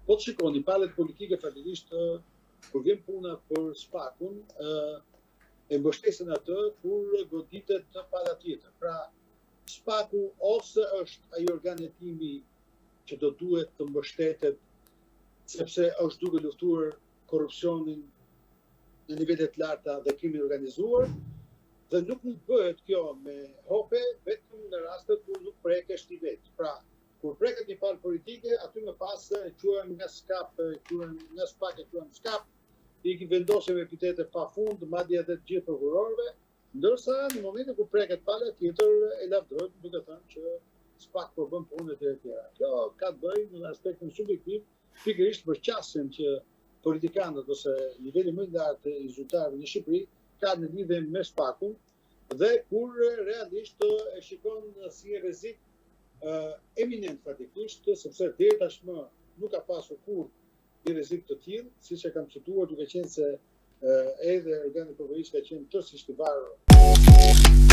Po të shikoni, palët politike fattikisht kur vjen puna për SPAK-un, e mbështesin atë kur goditet pala tjetër. Pra, SPAK-u ose është ai organ hetimi që do duhet të mbështetet sepse është duke luftuar korrupsionin në nivelet larta dhe krimin organizuar, dhe nuk mund bëhet kjo me hope vetëm në rastet kur nuk prekesh ti vetë. Pra, kur preket një palë politike, aty më pas e quajmë nga SKAP, nga SPAK e quajmë SKAP, i vendosim epitete pa fund, madje edhe të gjithë prokurorëve, ndërsa në momentin kur preket pala tjetër e lavdërojnë, duke thënë që SPAK po bën punët e tjera. Kjo ka të bëjë në aspektin subjektiv, pikërisht për qasjen që politikanët ose niveli më i lartë i zyrtarëve në Shqipëri ka në lidhje me SPAK-un dhe kur realisht e shikon si rrezik eminent fatikisht, sepse deri tashmë nuk ka pasur kurrë një rrezik të tillë, siç e kam cituar, duke qenë se edhe organi prokurisë ka qenë tërësisht i varur.